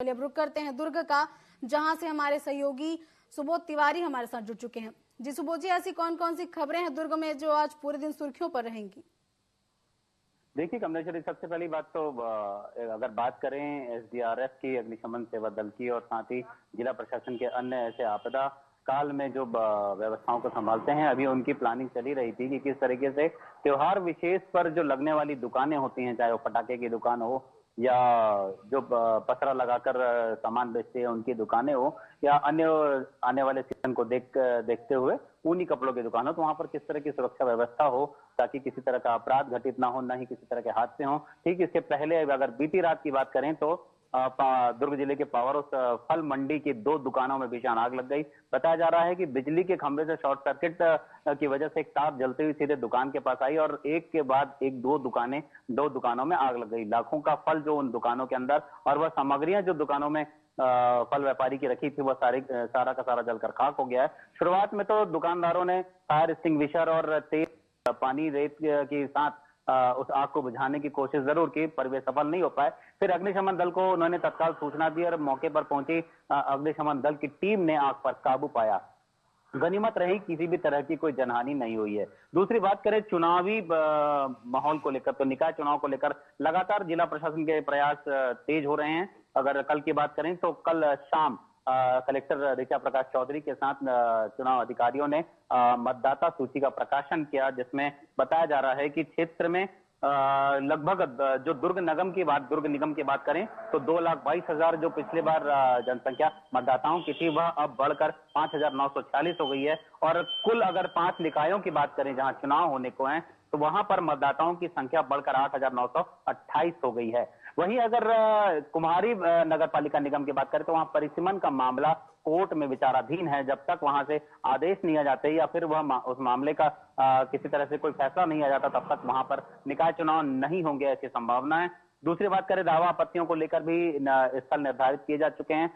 चलिए अब रुक करते हैं दुर्ग का, जहां से हमारे सहयोगी सुबोध तिवारी हमारे साथ जुड़ चुके हैं। जी सुबोध जी, ऐसी कौन कौन सी खबरें हैं दुर्ग में जो आज पूरे दिन सुर्खियों पर रहेंगी? देखिए कमलेश्वरी, सबसे पहली बात तो अगर बात करें एसडीआरएफ की, अग्निशमन सेवा दल की और साथ ही जिला प्रशासन के अन्य ऐसे आपदा काल में जो व्यवस्थाओं को संभालते हैं, अभी उनकी प्लानिंग चली रही थी कि किस तरीके से त्योहार विशेष पर जो लगने वाली दुकानें होती हैं, चाहे वो पटाखे की दुकान हो या जो पसरा लगाकर सामान बेचते हैं उनकी दुकानें हो, या अन्य आने वाले सीजन को देखते हुए ऊनी कपड़ों की दुकान हो, तो वहां पर किस तरह की सुरक्षा व्यवस्था हो ताकि किसी तरह का अपराध घटित ना हो, ना ही किसी तरह के हादसे हो। ठीक इसके पहले अगर बीती रात की बात करें तो दुर्ग जिले के पावर हाउस फल मंडी की 2 दुकानों में भीषण आग लग गई। बताया जा रहा है कि बिजली के खंभे से शॉर्ट सर्किट की वजह से एक तार जलती हुई सीधे दुकान के पास आई और एक के बाद एक 2 दुकानों में आग लग गई। लाखों का फल जो उन दुकानों के अंदर और वह सामग्रियां जो दुकानों में फल व्यापारी की रखी थी, वह सारा का सारा जलकर खाक हो गया है। शुरुआत में तो दुकानदारों ने फायर एक्सटिंग्विशर और तेज पानी रेत के साथ उस आग को बुझाने की कोशिश जरूर की, पर वे सफल नहीं हो पाए। फिर अग्निशमन दल को उन्होंने तत्काल सूचना दी और मौके पर पहुंची अग्निशमन दल की टीम ने आग पर काबू पाया। गनीमत रही, किसी भी तरह की कोई जनहानि नहीं हुई है। दूसरी बात करें चुनावी माहौल को लेकर, तो निकाय चुनाव को लेकर लगातार जिला प्रशासन के प्रयास तेज हो रहे हैं। अगर कल की बात करें तो कल शाम कलेक्टर ऋचा प्रकाश चौधरी के साथ चुनाव अधिकारियों ने मतदाता सूची का प्रकाशन किया, जिसमें बताया जा रहा है कि क्षेत्र में लगभग जो दुर्ग निगम की बात करें तो 2,22,000 जो पिछले बार जनसंख्या मतदाताओं की थी, वह अब बढ़कर 5,946 हो गई है। और कुल अगर 5 निकायों की बात करें जहां चुनाव होने को है, तो वहां पर मतदाताओं की संख्या बढ़कर 8,928 हो गई है। वहीं अगर कुम्हारी नगर पालिका निगम की बात करें तो वहां परिसीमन का मामला कोर्ट में विचाराधीन है। जब तक वहां से आदेश नहीं आ जाते या फिर वह उस मामले का किसी तरह से कोई फैसला नहीं आ जाता, तब तक वहां पर निकाय चुनाव नहीं होंगे, ऐसी संभावना है। दूसरी बात करें दावा आपत्तियों को लेकर भी स्थल निर्धारित किए जा चुके हैं।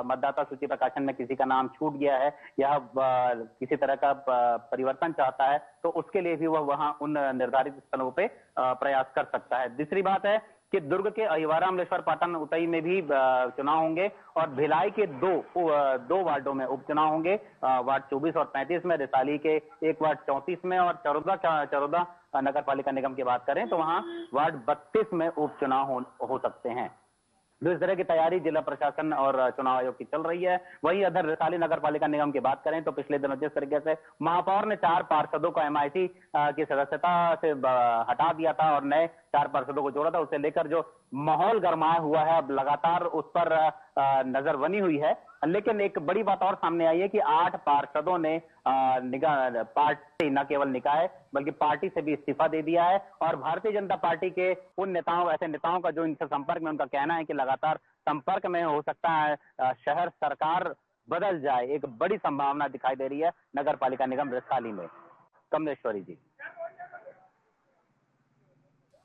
मतदाता सूची प्रकाशन में किसी का नाम छूट गया है या किसी तरह का परिवर्तन चाहता है, तो उसके लिए भी वह वहां उन निर्धारित स्थलों पे प्रयास कर सकता है। दूसरी बात है कि दुर्ग के अहिवारा, अमलेश्वर, पाटन, उतई में भी चुनाव होंगे और भिलाई के दो वार्डों में उपचुनाव होंगे। वार्ड 24 और 35 में, रिसाली के एक वार्ड 34 में और चरोदा नगर पालिका निगम की बात करें तो वहां वार्ड 32 में उपचुनाव हो सकते हैं। जो इस तरह की तैयारी जिला प्रशासन और चुनाव आयोग की चल रही है। वहीं अगर रिसाली नगर पालिका निगम की बात करें तो पिछले दिनों जिस तरीके से महापौर ने 4 पार्षदों को एमआईसी की सदस्यता से हटा दिया था और नए 4 पार्षदों को जोड़ा था, उसे लेकर जो माहौल गरमाया हुआ है, अब लगातार उस पर नजर बनी हुई है। लेकिन एक बड़ी बात और सामने आई है कि 8 पार्षदों ने पार्टी, न केवल निकाय बल्कि पार्टी से भी इस्तीफा दे दिया है। और भारतीय जनता पार्टी के उन ऐसे नेताओं का जो इनसे संपर्क में, उनका कहना है कि लगातार संपर्क में हो सकता है शहर सरकार बदल जाए। एक बड़ी संभावना दिखाई दे रही है नगर पालिका निगम रिसाली में। कमलेश्वरी जी।